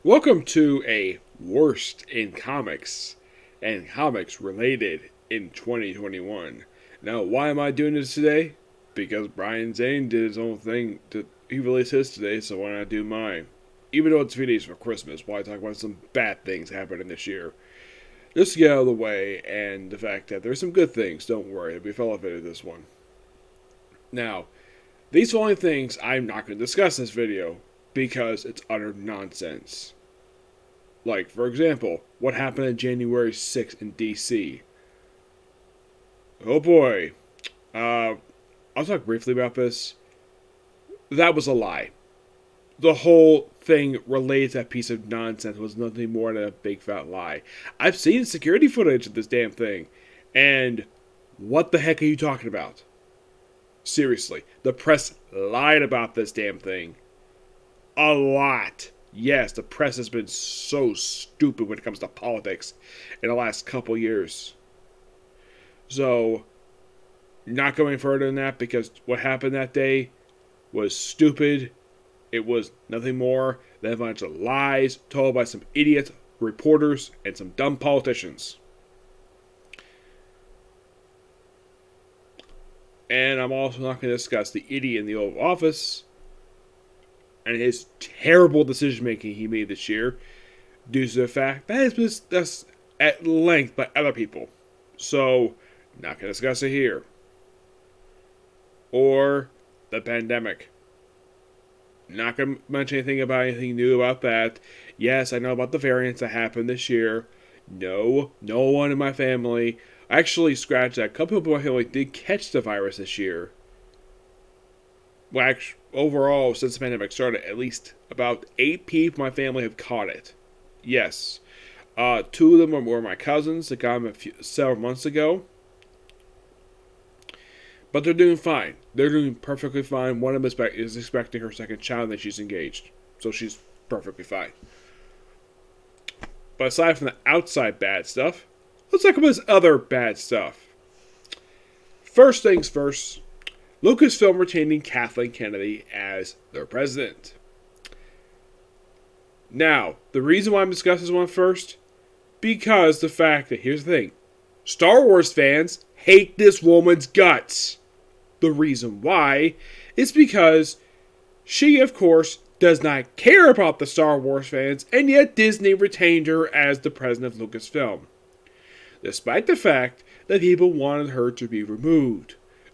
Welcome to a worst in comics and comics related in 2021. Now, why am I doing this today? Because Brian Zane did his own thing. He released his today, so why not do mine? Even though it's 3 days for Christmas, why talk about some bad things happening this year? Just to get out of the way, and the fact that there's some good things, don't worry, it'll be elevated this one. Now, these following things I'm not going to discuss in this video, because it's utter nonsense. Like, for example, what happened on January 6th in DC. Oh boy. I'll talk briefly about this. That was a lie. The whole thing related to that piece of nonsense was nothing more than a big fat lie. I've seen security footage of this damn thing. And what the heck are you talking about? Seriously, the press lied about this damn thing. A lot. Yes, the press has been so stupid when it comes to politics in the last couple years. So, not going further than that, because what happened that day was stupid. It was nothing more than a bunch of lies told by some idiot reporters and some dumb politicians. And I'm also not going to discuss the idiot in the Oval Office and his terrible decision making he made this year, due to the fact that it's been discussed at length by other people. So, not going to discuss it here. Or the pandemic. Not going to mention anything about anything new about that. Yes, I know about the variants that happened this year. No one in my family. Actually, scratch that. A couple people in my family did catch the virus this year. Well, actually, overall, since the pandemic started, at least about 8 people in my family have caught it. Yes. 2 of them were my cousins that got them several months ago. But they're doing fine. They're doing perfectly fine. One of them is expecting her second child and she's engaged. So she's perfectly fine. But aside from the outside bad stuff, let's talk about this other bad stuff. First things first. Lucasfilm retaining Kathleen Kennedy as their president. Now, the reason why I'm discussing this one first, because the fact that, here's the thing, Star Wars fans hate this woman's guts. The reason why is because she, of course, does not care about the Star Wars fans, and yet Disney retained her as the president of Lucasfilm. Despite the fact that people wanted her to be removed,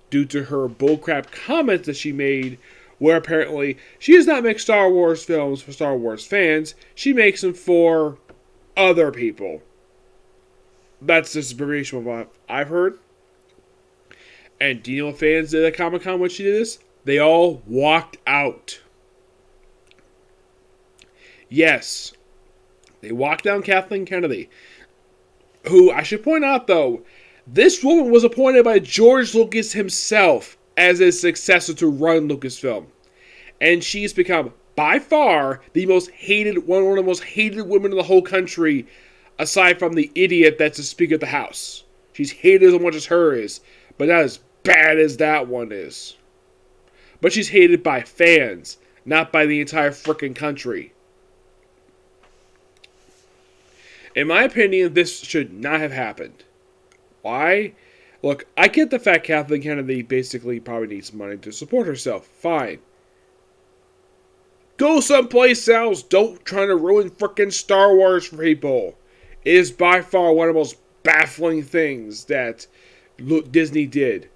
due to her bullcrap comments that she made, where apparently she does not make Star Wars films for Star Wars fans, she makes them for other people. That's just a variation of what I've heard. And do you know what fans did at Comic-Con when she did this? They all walked out. Yes, they walked down Kathleen Kennedy, who, I should point out though, this woman was appointed by George Lucas himself as his successor to run Lucasfilm. And she's become, by far, one of the most hated women in the whole country, aside from the idiot that's the Speaker of the House. She's hated as much as her is, but not as bad as that one is. But she's hated by fans, not by the entire frickin' country. In my opinion, this should not have happened. Why? Look, I get the fact Kathleen Kennedy basically probably needs money to support herself. Fine. Go someplace else. Don't try to ruin frickin' Star Wars for people. It is by far one of the most baffling things that Disney did.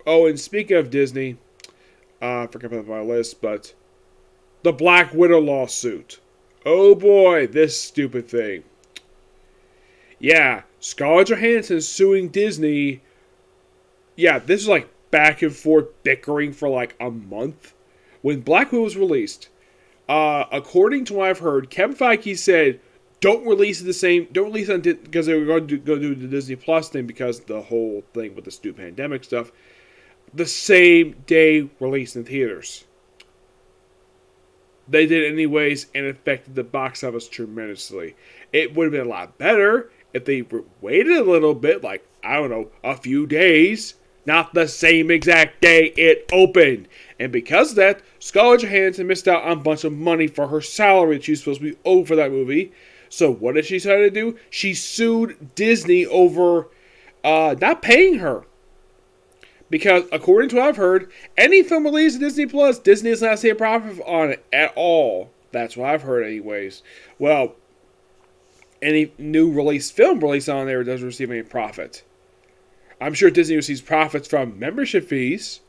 Oh, and speaking of Disney, I forgot about my list, but the Black Widow lawsuit. Oh boy, this stupid thing. Yeah, Scarlett Johansson suing Disney. Yeah, this is like back and forth bickering for like a month. When Black Widow was released, according to what I've heard, Kevin Feige said, don't release it because they were going to go do the Disney Plus thing because the whole thing with the stupid pandemic stuff. The same day released in theaters. They did anyways and affected the box office tremendously. It would have been a lot better if they waited a little bit, like, I don't know, a few days, not the same exact day it opened. And because of that, Scarlett Johansson missed out on a bunch of money for her salary that she was supposed to be owed for that movie. So what did she decide to do? She sued Disney over not paying her. Because according to what I've heard, any film released on Disney Plus, Disney does not see a profit on it at all. That's what I've heard anyways. Well, any new film released on there doesn't receive any profit. I'm sure Disney receives profits from membership fees.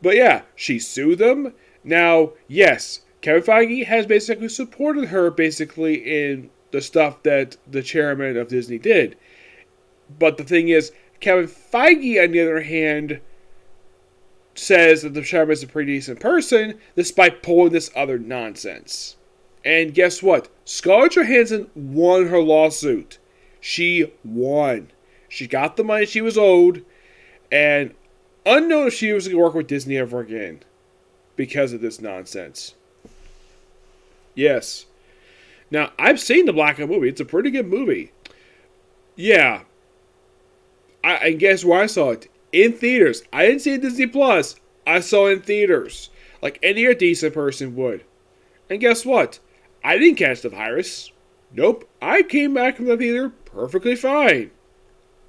But yeah, she sued them. Now, yes, Kevin Feige has basically supported her basically in the stuff that the chairman of Disney did. But the thing is, Kevin Feige, on the other hand, says that the chairman is a pretty decent person, despite pulling this other nonsense. And guess what? Scarlett Johansson won her lawsuit. She won. She got the money she was owed, and unknown if she was going to work with Disney ever again because of this nonsense. Yes. Now, I've seen the Black Adam movie. It's a pretty good movie. Yeah. And guess where I saw it? In theaters. I didn't see it Disney Plus. I saw it in theaters. Like any decent person would. And guess what? I didn't catch the virus. Nope. I came back from the theater perfectly fine.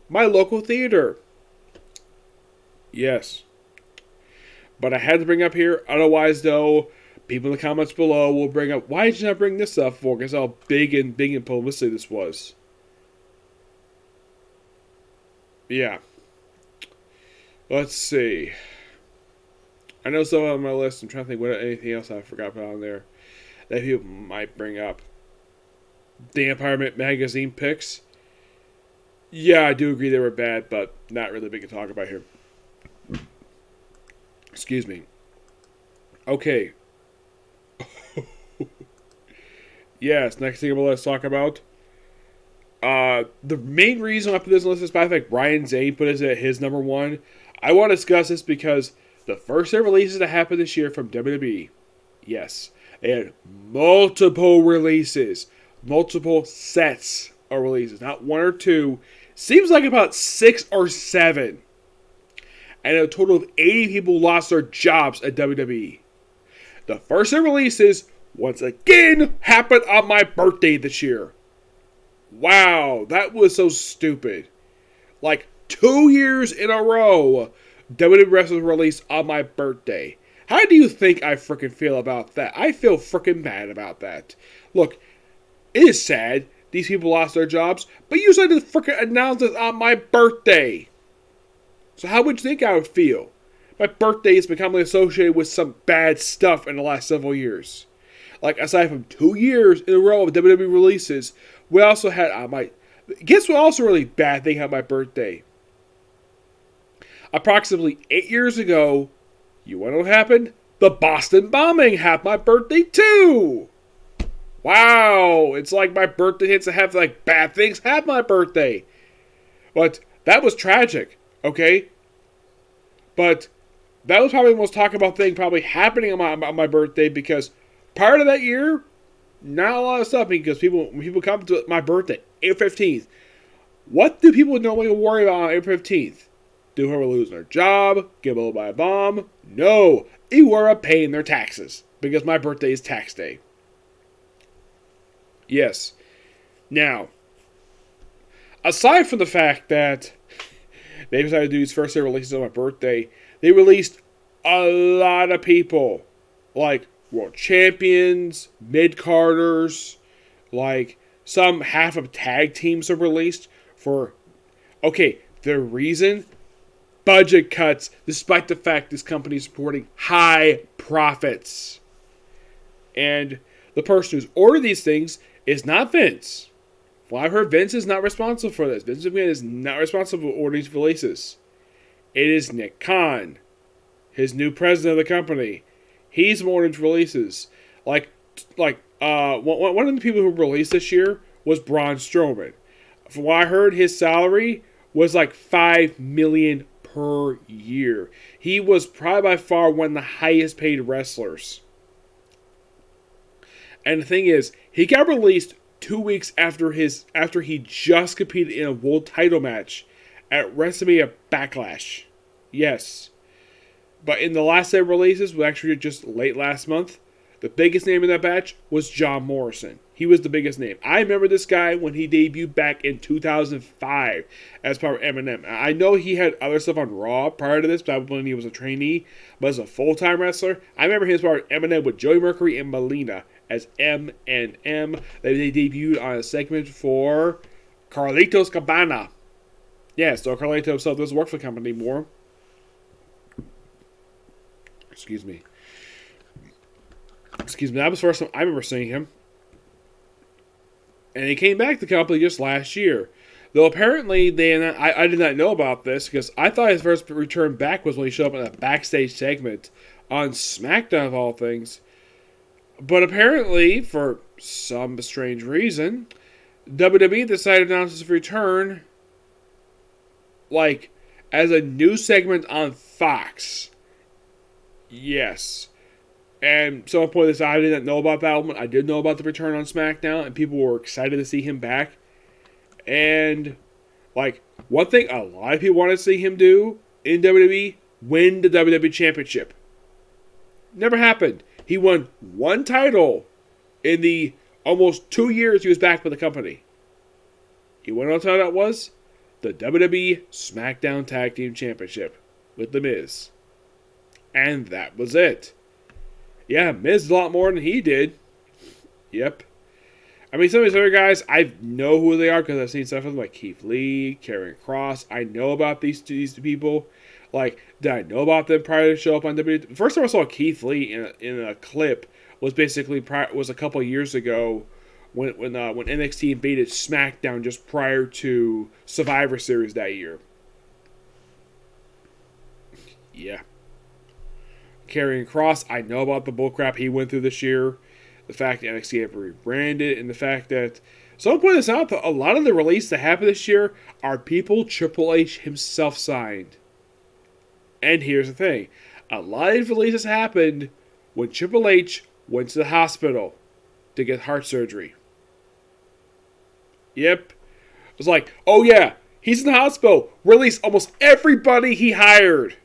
My local theater. Yes. But I had to bring up here. Otherwise, though, people in the comments below will bring up, why did you not bring this up for? Because how big and publicity this was. Yeah. Let's see. I know some on my list. I'm trying to think what anything else I forgot about on there that people might bring up. The Empire Magazine picks. Yeah, I do agree they were bad, but not really big to talk about here. Excuse me. Okay. Yes, next thing I'm going to talk about. The main reason I put this on the list is by the fact Brian Zane put it at his number one. I want to discuss this because the first set of releases that happened this year from WWE, yes, they had multiple releases, multiple sets of releases, not one or two. Seems like about 6 or 7. And a total of 80 people lost their jobs at WWE. The first set of releases, once again, happened on my birthday this year. Wow, that was so stupid. Like 2 years in a row, WWE wrestling was released on my birthday. How do you think I freaking feel about that? I feel freaking bad about that. Look, it is sad these people lost their jobs, but you decided to freaking announce it on my birthday. So how would you think I would feel? My birthday is becoming associated with some bad stuff in the last several years. Like, aside from 2 years in a row of WWE releases, we also had guess what also really bad thing on my birthday? Approximately 8 years ago, you want to know what happened? The Boston bombing happened my birthday too! Wow! It's like my birthday hits to have like bad things happen my birthday. But that was tragic, okay? But that was probably the most talked about thing probably happening on my birthday because prior to that year, not a lot of stuff because when people come to my birthday, April 15th, what do people normally worry about on April 15th? Do whoever lose their job? Get blown by a bomb? No! They worry about paying their taxes because my birthday is tax day. Yes. Now, aside from the fact that they decided to do these first set releases on my birthday, they released a lot of people. Like world champions, mid-carders, like some half of tag teams are released for, okay, the reason? Budget cuts, despite the fact this company is reporting high profits. And the person who's ordered these things is not Vince. Well, I've heard Vince is not responsible for this. Vince McMahon is not responsible for ordering these releases. It is Nick Khan, his new president of the company. He's ordering releases. One of the people who released this year was Braun Strowman. From what I heard, his salary was like $5 million per year. He was probably by far one of the highest paid wrestlers. And the thing is, he got released 2 weeks after he just competed in a world title match at WrestleMania Backlash. Yes. But in the last set of releases, was actually just late last month, the biggest name in that batch was John Morrison. He was the biggest name. I remember this guy when he debuted back in 2005 as part of Eminem. I know he had other stuff on Raw prior to this, but when he was a trainee, but as a full-time wrestler, I remember him as part of Eminem with Joey Mercury and Melina as M and M. They debuted on a segment for Carlitos Cabana. Yeah, so Carlito himself doesn't work for the company anymore. Excuse me. That was the first time I remember seeing him. And he came back to the company just last year. Though apparently, I did not know about this because I thought his first return back was when he showed up in a backstage segment on SmackDown of all things. But apparently, for some strange reason, WWE decided to announce his return like as a new segment on Fox. Yes. And someone pointed this out. I didn't know about that one. I did know about the return on SmackDown, and people were excited to see him back. And, like, one thing a lot of people wanted to see him do in WWE, win the WWE Championship. Never happened. He won one title in the almost 2 years he was back with the company. You want to know what title that was? The WWE SmackDown Tag Team Championship with The Miz. And that was it. Yeah, Miz did a lot more than he did. Yep. I mean, some of these other guys, I know who they are because I've seen stuff with them, like Keith Lee, Karrion Kross. I know about these two people. Like, did I know about them prior to show up on WWE? The first time I saw Keith Lee in a clip was basically was a couple of years ago when NXT invaded SmackDown just prior to Survivor Series that year. Yeah. Karrion Kross, I know about the bullcrap he went through this year. The fact that NXT had rebranded, and the fact that someone pointed this out, that a lot of the releases that happened this year are people Triple H himself signed. And here's the thing. A lot of these releases happened when Triple H went to the hospital to get heart surgery. Yep. It was like, oh yeah, he's in the hospital. Release almost everybody he hired.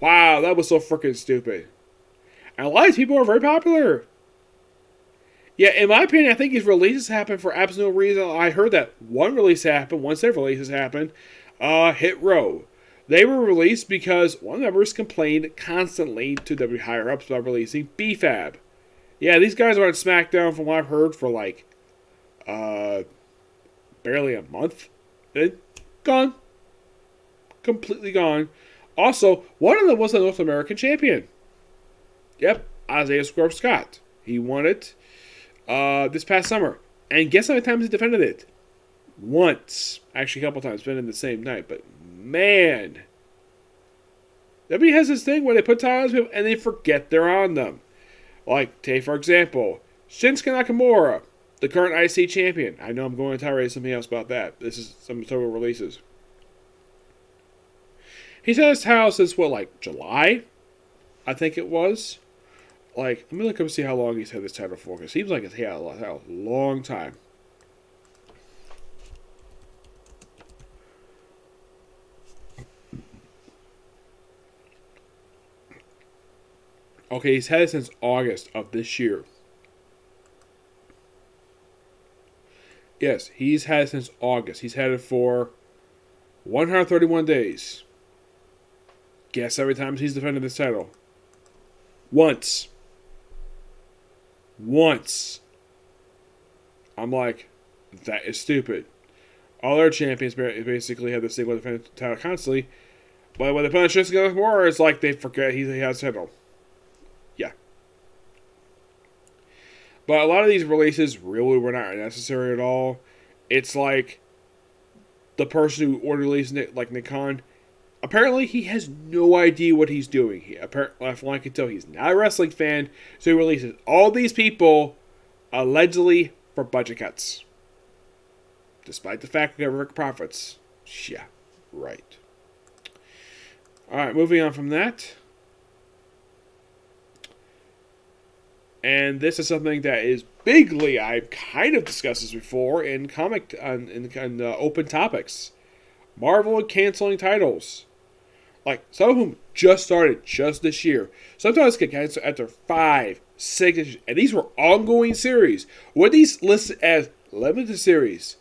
Wow, that was so freaking stupid. And a lot of these people are very popular. Yeah, in my opinion, I think these releases happen for absolute reason. I heard that one release happened, one set of releases happened, Hit Row. They were released because one of the members complained constantly to W higher-ups about releasing BFAB. Yeah, these guys are on SmackDown, from what I've heard, for like, barely a month. Then, gone. Completely gone. Also, one of them was a North American champion. Yep, Isaiah Swerve Scott. He won it this past summer. And guess how many times he defended it? Once. Actually, a couple times. Been in the same night. But, man. WWE has this thing where they put titles on people and they forget they're on them. Like, take for example, Shinsuke Nakamura, the current IC champion. I know I'm going to tirade something else about that. This is some total releases. He's had his title since, July? I think it was. Like, let me look up and see how long he's had this title for. It seems like it's had a long time. Okay, he's had it since August of this year. Yes, he's had it since August. He's had it for 131 days. Guess every time he's defended this title. Once. I'm like, that is stupid. All our champions basically have the single defended title constantly. But when they put on Shinsuke Nakamura, it's like they forget he has title. Yeah. But a lot of these releases really were not necessary at all. It's like the person who ordered release, like Nikon, apparently he has no idea what he's doing. From what I can tell, he's not a wrestling fan, so he releases all these people allegedly for budget cuts. Despite the fact we got record profits. Yeah, right. Alright, moving on from that. And this is something that is bigly, I've kind of discussed this before in open topics. Marvel canceling titles. Like, some of them just started just this year. Sometimes get canceled after 5, 6 issues. And these were ongoing series. Were these listed as limited series?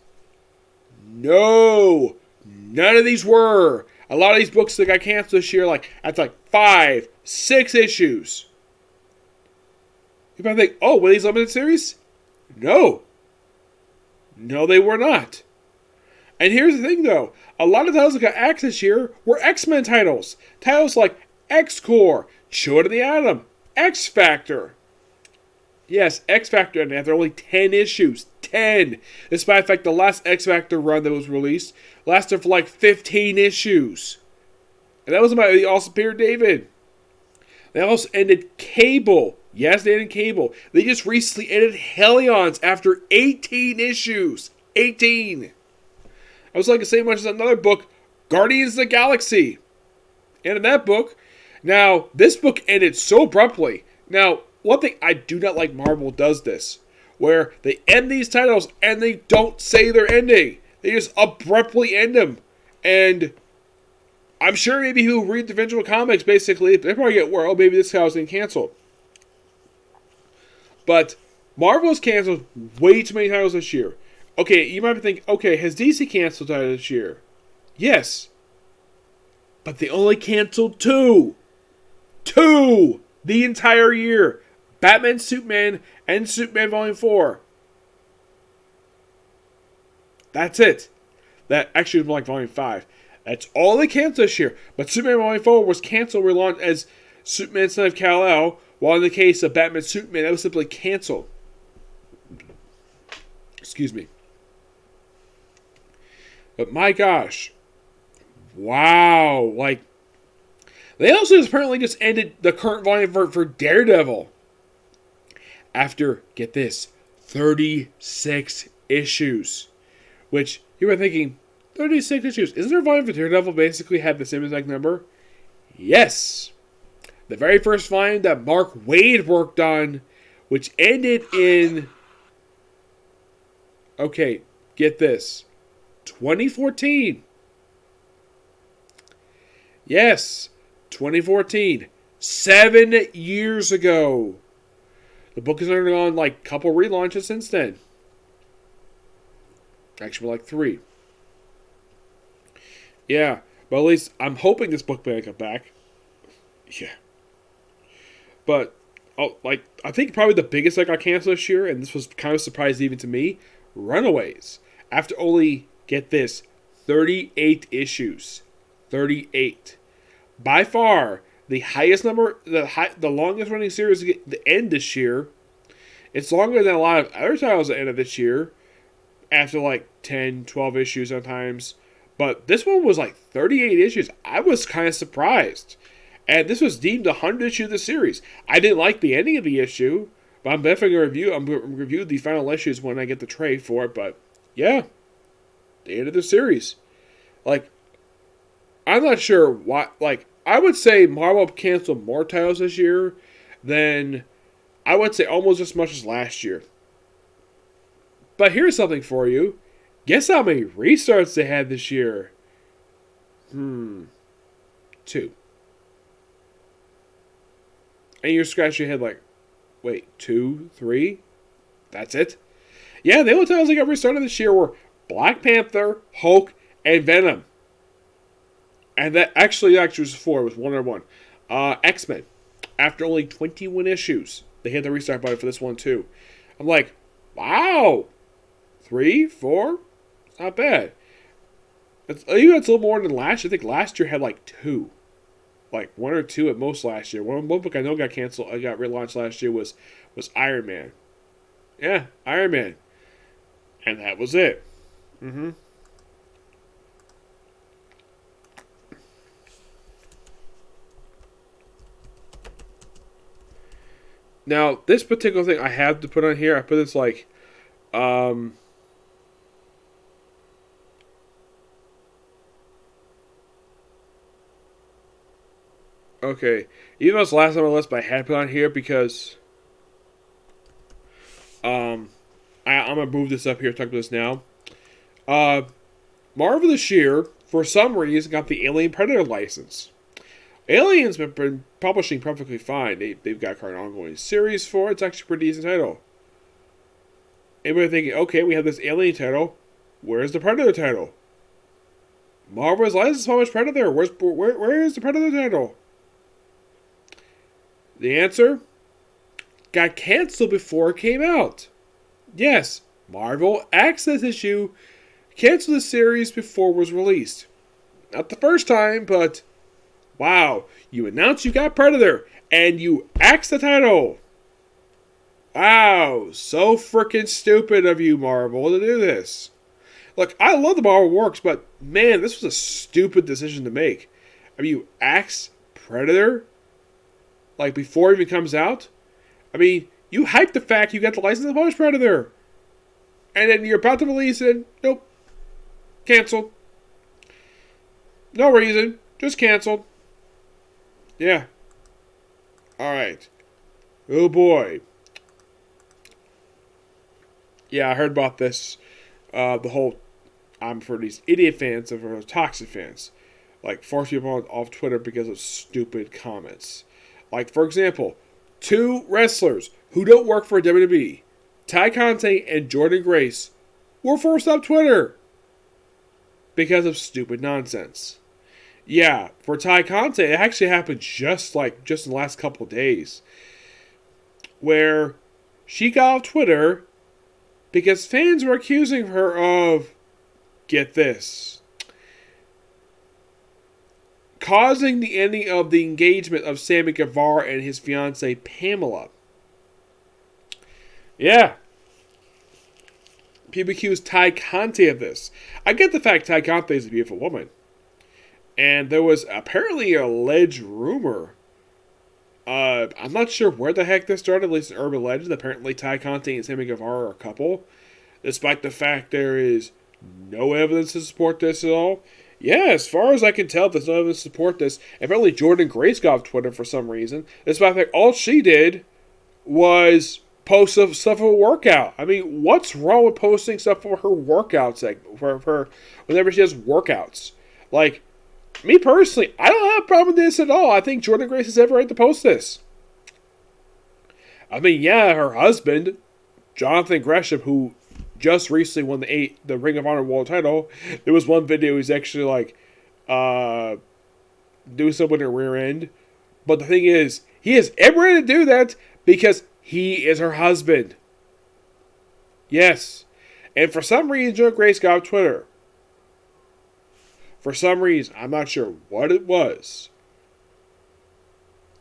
No. None of these were. A lot of these books that got canceled this year, like, after like 5, 6 issues. You might think, oh, were these limited series? No. No, they were not. And here's the thing, though. A lot of titles that got axed this year were X-Men titles. Titles like X-Corps, Children of the Atom, X-Factor. Yes, X-Factor, and they're only 10 issues. 10! Despite the fact the last X-Factor run that was released lasted for like 15 issues. And that was about the awesome Peter David. They also ended Cable. Yes, they ended Cable. They just recently ended Hellions after 18 issues. 18! I was like the same much as another book, Guardians of the Galaxy. And in that book, now, this book ended so abruptly. Now, one thing I do not like Marvel does this, where they end these titles and they don't say they're ending. They just abruptly end them. And I'm sure maybe who read the individual comics, basically, they probably get where, oh, maybe this guy's getting canceled. But Marvel has canceled way too many titles this year. Okay, you might be thinking, okay, has DC canceled titles this year? Yes. But they only canceled 2. 2! The entire year. Batman, Superman, and Superman Volume 4. That's it. That actually was more like Volume 5. That's all they canceled this year. But Superman Volume 4 was canceled, relaunched as Superman Son of Kal-El, while in the case of Batman Superman, that was simply canceled. Excuse me. But my gosh. Wow. Like, they also apparently just ended the current volume for Daredevil. After, get this, 36 issues. Which, you were thinking, 36 issues. Isn't there a volume for Daredevil basically had the same exact number? Yes. The very first volume that Mark Waid worked on, which ended in, okay, get this, 2014. Yes, 2014. 7 years ago. The book has undergone like a couple relaunches since then. Actually, like 3. Yeah, but at least I'm hoping this book may come back. Yeah. But, I think probably the biggest that got canceled this year, and this was kind of surprising even to me, Runaways. After only, get this, 38 issues. 38. By far, the highest number, the longest running series to end this year. It's longer than a lot of other titles that ended this year. After like 10, 12 issues sometimes. But this one was like 38 issues. I was kind of surprised. And this was deemed the 100th issue of the series. I didn't like the ending of the issue. But I'm definitely going to review the final issues when I get the tray for it. But yeah, the end of the series. Like, I'm not sure why. Like, I would say Marvel canceled more titles this year than, I would say, almost as much as last year. But here's something for you. Guess how many restarts they had this year? 2. And you're scratching your head like, wait, 2, 3? That's it? Yeah, the only titles that got restarted this year were Black Panther, Hulk, and Venom. And that actually was 4. It was 1 or 1. X-Men. After only 21 issues, they hit the restart button for this one too. I'm like, wow. 3, 4? It's not bad. It's a little more than last year. I think last year had like 2. Like 1 or 2 at most last year. One book I know got canceled, I got relaunched last year was Iron Man. Yeah, Iron Man. And that was it. Now, this particular thing I have to put on here, I put this like, okay, even though it's last on my list, but I had to put on here because, I'm gonna move this up here, talk about this now. Marvel this year, for some reason, got the Alien Predator license. Alien's been publishing perfectly fine. They've got an ongoing series for it. It's actually a pretty decent title. Anybody thinking, okay, we have this Alien title. Where's the Predator title? Marvel's licensed published Predator. Where is the Predator title? The answer? Got canceled before it came out. Yes, Marvel Access issue canceled the series before it was released. Not the first time, but wow, you announced you got Predator and you axed the title. Wow, so freaking stupid of you, Marvel, to do this. Look, I love the Marvel works, but man, this was a stupid decision to make. I mean, you axe Predator like before it even comes out. I mean, you hyped the fact you got the license to publish Predator. And then you're about to release it. Nope. Canceled. No reason. Just canceled. Yeah. Alright. Oh boy. Yeah, I heard about this. The whole... I'm for these idiot fans and for toxic fans. Like, force people off Twitter because of stupid comments. Like, for example, 2 wrestlers who don't work for WWE, Ty Conte and Jordan Grace, were forced off Twitter because of stupid nonsense. Yeah, for Ty Conte, it actually happened just in the last couple of days, where she got off Twitter because fans were accusing her of, get this, causing the ending of the engagement of Sammy Guevara and his fiancée Pamela. Yeah. People accuse Ty Conte of this. I get the fact Ty Conte is a beautiful woman. And there was apparently an alleged rumor. I'm not sure where the heck this started, at least an urban legend. Apparently Ty Conte and Sammy Guevara are a couple. Despite the fact there is no evidence to support this at all. Yeah, as far as I can tell, there's no evidence to support this. Apparently Jordan Grace got off Twitter for some reason. Despite the fact all she did was post stuff of a workout. I mean, what's wrong with posting stuff for her workouts? Like, for her, whenever she does workouts. Like, me personally, I don't have a problem with this at all. I think Jordan Grace has every right to post this. I mean, yeah, her husband, Jonathan Gresham, who just recently won the Ring of Honor World title. There was one video he's actually like doing something with her rear end. But the thing is, he has every right to do that because he is her husband. Yes. And for some reason, Jordan Grace got off Twitter. For some reason, I'm not sure what it was.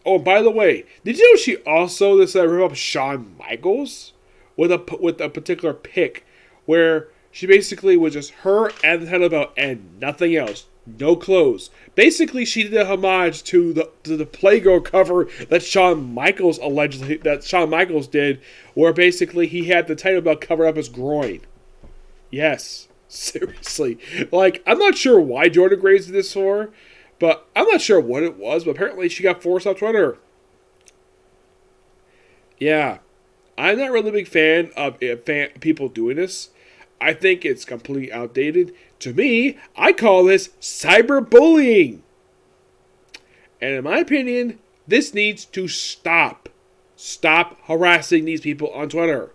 Oh, by the way, did you know she also decided to rip up Shawn Michaels with a particular pic where she basically was just her and the title belt and nothing else, no clothes. Basically, she did a homage to the Playgirl cover that Shawn Michaels did, where basically he had the title belt covered up his groin. Yes, seriously. Like, I'm not sure why Jordan Grace did this for, but I'm not sure what it was. But apparently, she got forced off Twitter. Yeah. I'm not really a big fan of people doing this. I think it's completely outdated. To me, I call this cyberbullying. And in my opinion, this needs to stop. Stop harassing these people on Twitter.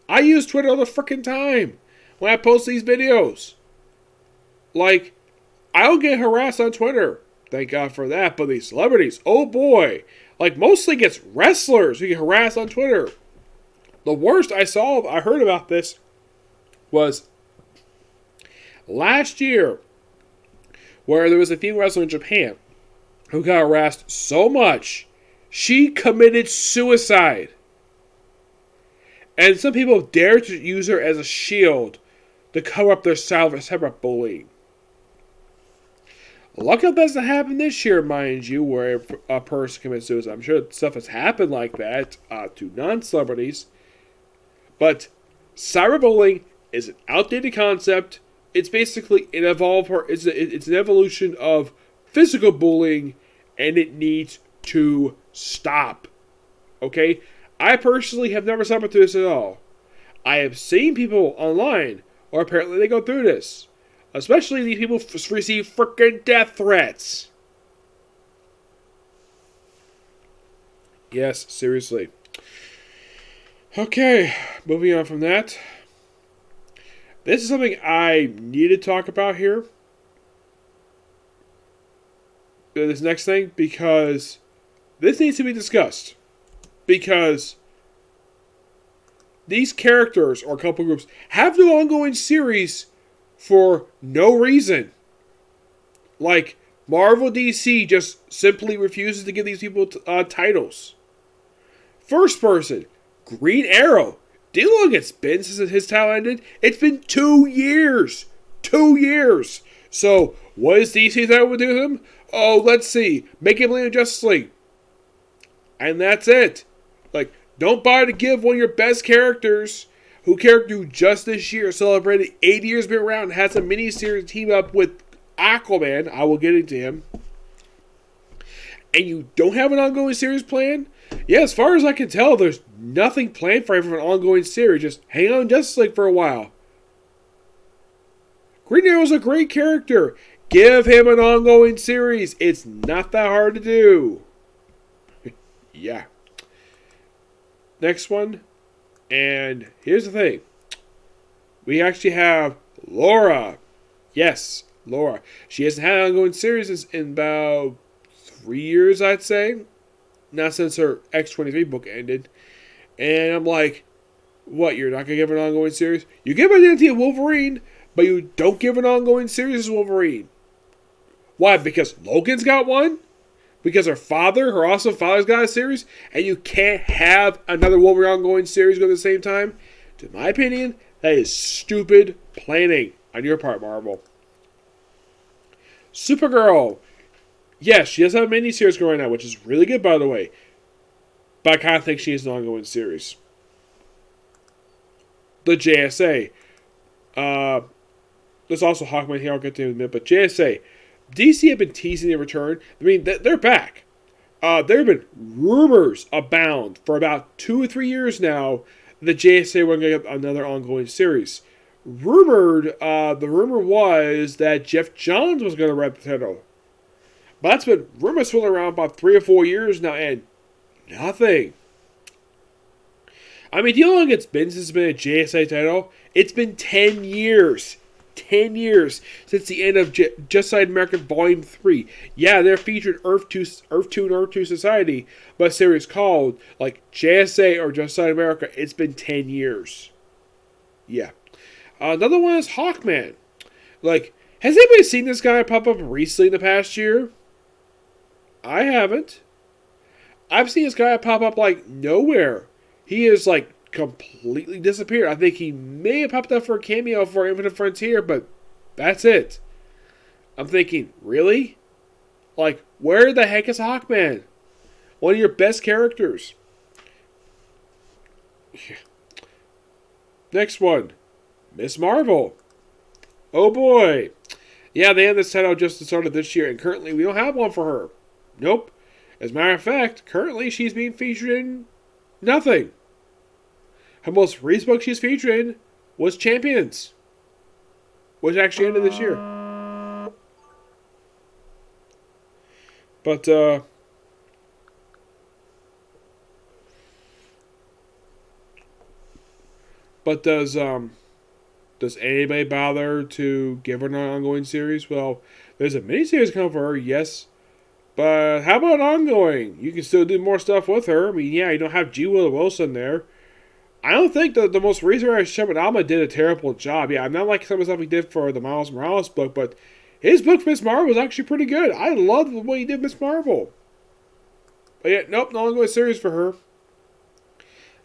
I use Twitter all the freaking time when I post these videos. Like, I don't get harassed on Twitter. Thank God for that. But these celebrities, oh boy. Like, mostly gets wrestlers who get harassed on Twitter. The worst I heard about this was last year, where there was a female wrestler in Japan who got harassed so much, she committed suicide. And some people dared to use her as a shield to cover up their cyberbullying. Lucky it doesn't happen this year, mind you, where a person commits suicide. I'm sure stuff has happened like that to non-celebrities. But cyberbullying is an outdated concept. It's basically an it's an evolution of physical bullying, and it needs to stop. Okay? I personally have never suffered through this at all. I have seen people online, or apparently they go through this. Especially these people receive freaking death threats. Yes, seriously. Okay, moving on from that. This is something I need to talk about here. This next thing, because this needs to be discussed. Because these characters or couple groups have no ongoing series for no reason. Like, Marvel DC just simply refuses to give these people titles. First person, Green Arrow. Do you know how long it's been since his title ended? It's been 2 years. 2 years. So, what is DC title to do with him? Oh, let's see. Make him lead Justice League. And that's it. Like, don't bother to give one of your best characters, who just this year celebrated 80 years been around and has a miniseries team up with Aquaman. I will get into him. And you don't have an ongoing series plan? Yeah, as far as I can tell, there's nothing planned for him for an ongoing series. Just hang on Justice League for a while. Green Arrow's a great character. Give him an ongoing series. It's not that hard to do. Yeah. Next one. And here's the thing. We actually have Laura. Yes, Laura. She hasn't had an ongoing series in about 3 years, I'd say. Not since her X-23 book ended. And I'm like, what, you're not going to give an ongoing series? You give Identity of Wolverine, but you don't give an ongoing series as Wolverine. Why? Because Logan's got one? Because her awesome father's got a series? And you can't have another Wolverine ongoing series go at the same time? To my opinion, that is stupid planning on your part, Marvel. Supergirl. Yes, she does have a miniseries going on, which is really good, by the way. But I kind of think she needs an ongoing series. The JSA. There's also Hawkman here, I'll get to in a minute. But JSA. DC have been teasing their return. I mean, they're back. There have been rumors abound for about 2 or 3 years now that JSA were going to get another ongoing series. The rumor was that Jeff Johns was going to write the title. But that's been rumors swirling around about 3 or 4 years now, and nothing. I mean, do you know how long it's been since it's been a JSA title? It's been 10 years. 10 years since the end of Justice America Volume 3. Yeah, they're featured Earth 2 and Earth 2 Society, but a series called, like, JSA or Justice America. It's been 10 years. Yeah. Another one is Hawkman. Like, has anybody seen this guy pop up recently in the past year? I haven't. I've seen this guy pop up like nowhere. He is like completely disappeared. I think he may have popped up for a cameo for Infinite Frontier, but that's it. I'm thinking, really? Like, where the heck is Hawkman? One of your best characters. Next one. Miss Marvel. Oh boy. Yeah, they had this title just at the start of this year, and currently we don't have one for her. Nope. As a matter of fact, currently she's being featured in nothing. Her most recent book she's featured in was Champions, which actually ended this year. But does anybody bother to give her an ongoing series? Well, there's a miniseries coming for her, yes. But how about ongoing? You can still do more stuff with her. I mean, yeah, you don't have G. Wilson there. I don't think the most recent Sherman Alma did a terrible job. Yeah, I'm not like some of the stuff he did for the Miles Morales book, but his book, Miss Marvel, was actually pretty good. I love the way he did Miss Marvel. But yeah, nope, no ongoing series for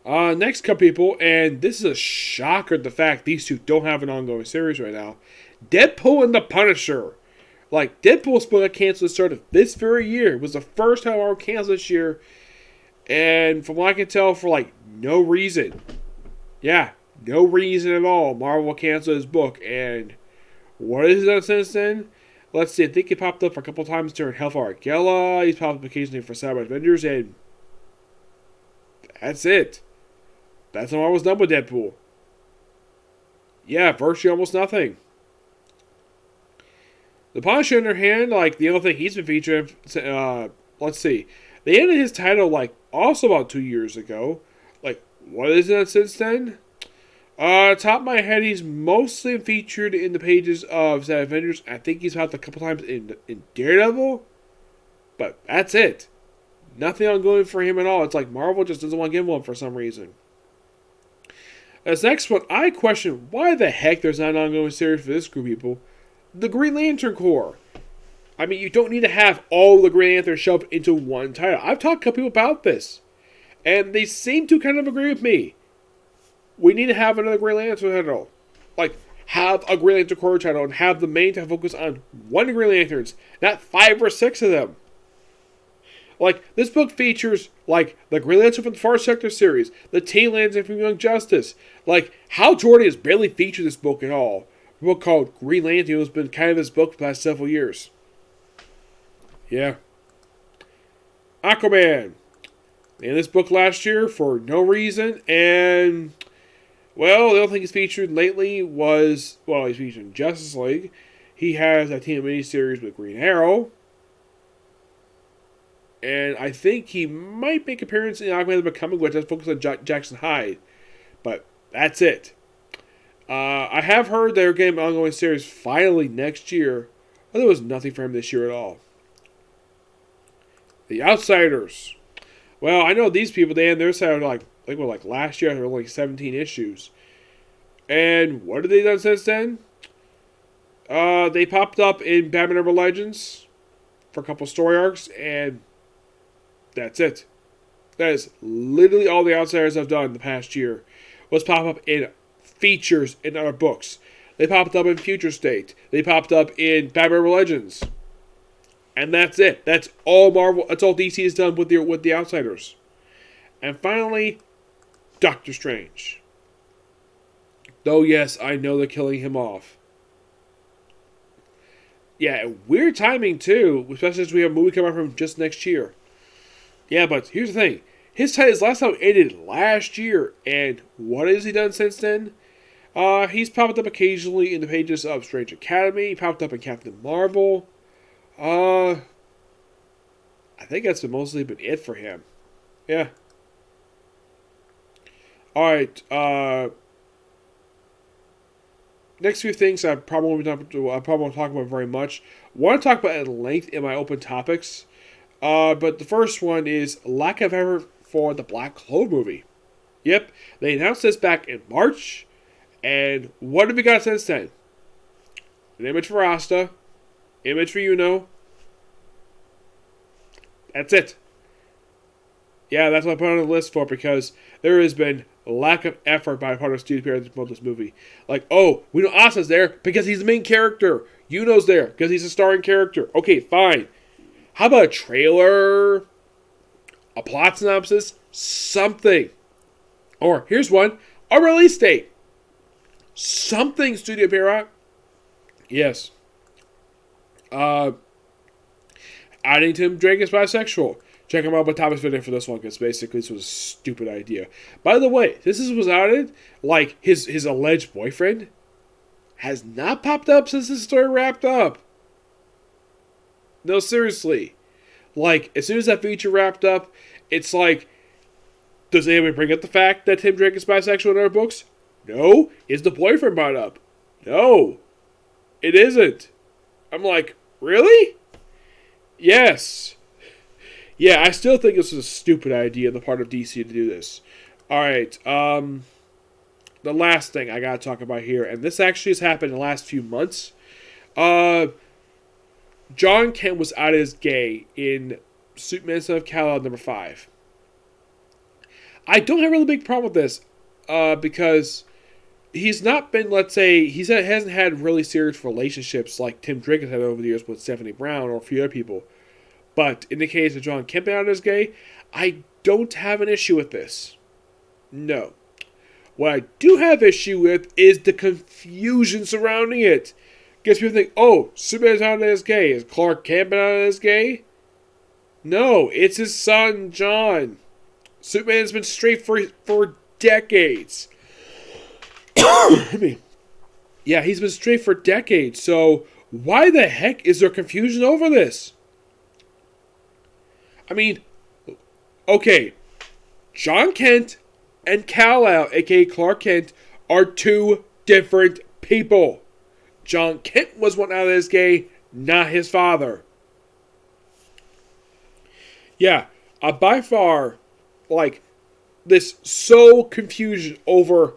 her. Next couple people, and this is a shocker, the fact these two don't have an ongoing series right now. Deadpool and the Punisher. Like, Deadpool's supposed to cancel the start of this very year. It was the first time I canceled this year. And from what I can tell, for like no reason. Yeah, no reason at all. Marvel canceled his book. And what has he done since then? Let's see. I think he popped up a couple times during Hellfire Gala. He's popped up occasionally for Cyber Avengers. And that's it. That's how I was done with Deadpool. Yeah, virtually almost nothing. The Punisher, on the other hand, like, the only thing he's been featured, let's see. They ended his title, like, also about 2 years ago. Like, what is it since then? Top of my head, he's mostly featured in the pages of the Avengers. I think he's popped a couple times in Daredevil. But that's it. Nothing ongoing for him at all. It's like Marvel just doesn't want to give him one for some reason. As next one, I question why the heck there's not an ongoing series for this group of people. The Green Lantern Corps. I mean, you don't need to have all the Green Lanterns shoved into one title. I've talked to people about this. And they seem to kind of agree with me. We need to have another Green Lantern title. Like, have a Green Lantern Corps title and have the main title focus on one Green Lanterns, not 5 or 6 of them. Like, this book features, like, the Green Lantern from the Far Sector series, the Teen Lantern from Young Justice. Like, Hal Jordan has barely featured this book at all. A book called Green Lantern has been kind of his book for the past several years. Yeah. Aquaman. In this book last year for no reason, and, well, the only thing he's featured lately was, well, he's featured in Justice League. He has a team miniseries with Green Arrow. And I think he might make an appearance in Aquaman the Becoming, which is focused on Jackson Hyde. But that's it. I have heard they're getting an ongoing series finally next year. But there was nothing for him this year at all. The Outsiders. Well, I know these people, they end their side like last year, there were like 17 issues. And what have they done since then? They popped up in Batman Urban Legends for a couple story arcs, and that's it. That is literally all the Outsiders have done the past year. Was pop up in features in other books. They popped up in Future State. They popped up in Batman Urban Legends. And that's it. That's all Marvel. That's all DC has done with the Outsiders. And finally, Doctor Strange. Though yes, I know they're killing him off. Yeah, weird timing too, especially as we have a movie coming out from just next year. Yeah, but here's the thing. His last time ended last year, and what has he done since then? He's popped up occasionally in the pages of Strange Academy. He popped up in Captain Marvel. I think that's mostly been it for him. Yeah. Alright, next few things I probably won't talk about very much. I want to talk about at length in my open topics. But the first one is lack of effort for the Black Clover movie. Yep, they announced this back in March, and what have we got since then? An image for Asta, image for Yuno. That's it. Yeah, that's what I put on the list for, because there has been a lack of effort by part of studio to promote this movie. Like, oh, we know Asta's there because he's the main character. Yuno's there because he's a starring character. Okay, fine. How about a trailer? A plot synopsis? Something. Or, here's one. A release date. Something, Studio Pierrot. Yes. Adding Tim Drake is bisexual. Check him out my topics video for this one, because basically this was a stupid idea. By the way, this was added, like, his alleged boyfriend has not popped up since this story wrapped up. No, seriously. Like, as soon as that feature wrapped up, it's like, does anybody bring up the fact that Tim Drake is bisexual in our books? No. Is the boyfriend brought up? No. It isn't. I'm like, really? Yes. Yeah, I still think this was a stupid idea on the part of DC to do this. Alright, the last thing I gotta talk about here, and this actually has happened in the last few months. John Kent was out as gay in Superman Son of Kal-El number 5. I don't have a really big problem with this, because he's not been, let's say, hasn't had really serious relationships like Tim Drake has had over the years with Stephanie Brown or a few other people. But in the case of John Kent being out as gay, I don't have an issue with this. No. What I do have issue with is the confusion surrounding it. Gets people think, oh, Superman's out as gay. Is Clark Kent been out as gay? No, it's his son, John. Superman's been straight for decades. I mean, yeah, he's been straight for decades. So Why the heck is there confusion over this? I mean, okay, John Kent and Kal-El, aka Clark Kent, are two different people. John Kent was one out of this gay, not his father. Yeah, by far, like, this so confusion over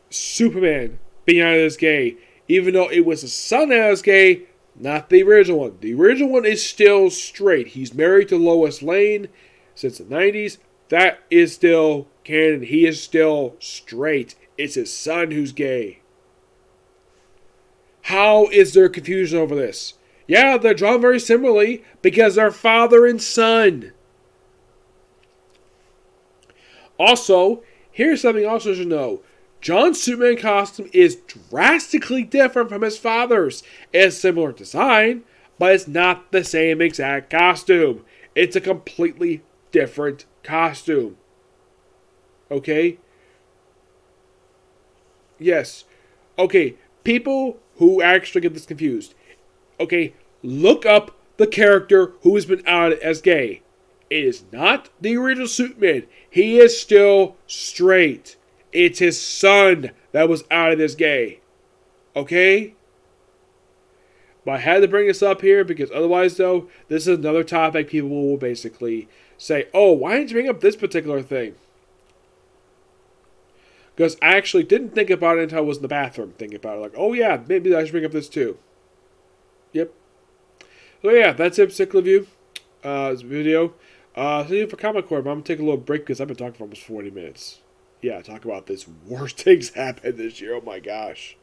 Superman being out of this gay, even though it was his son that was gay, not the original one. The original one is still straight. He's married to Lois Lane since the 90s. That is still canon. He is still straight. It's his son who's gay. How is there confusion over this? Yeah, they're drawn very similarly because they're father and son. Also, here's something else you should know. John's Superman costume is drastically different from his father's. It's similar design, but it's not the same exact costume. It's a completely different costume. Okay? Yes. Okay, people who actually get this confused. Okay, look up the character who has been outed as gay. It is not the original Superman. He is still straight. It's his son that was outed as gay. Okay? But I had to bring this up here because otherwise, though, this is another topic people will basically say, oh, why didn't you bring up this particular thing? Because I actually didn't think about it until I was in the bathroom thinking about it. Like, oh yeah, maybe I should bring up this too. Yep. So yeah, that's it for particular view. This video. See you for Comic Corp. I'm going to take a little break because I've been talking for almost 40 minutes. Yeah, talk about this worst things happened this year. Oh my gosh.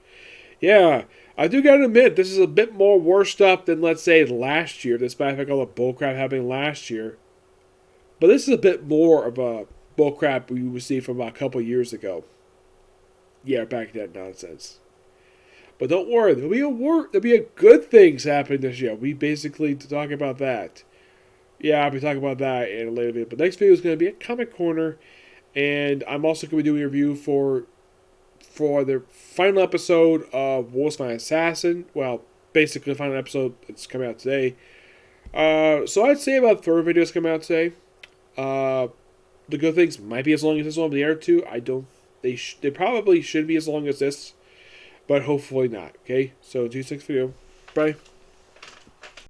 Yeah, I do gotta admit, this is a bit more worse stuff than, let's say, last year, despite all the bullcrap happening last year. But this is a bit more of a bullcrap we would see from a couple years ago. Yeah, back to that nonsense. But don't worry, there'll be a good things happening this year. We basically talk about that. Yeah, I'll be talking about that in a later video. But next video is going to be a Comic Corner. And I'm also going to be doing a review for the final episode of Wolfsman Assassin. Well, basically the final episode that's coming out today. So I'd say about the third video is coming out today. The good things might be as long as this one, but the other two, they probably should be as long as this. But hopefully not, okay? So, 2-6 video. Bye.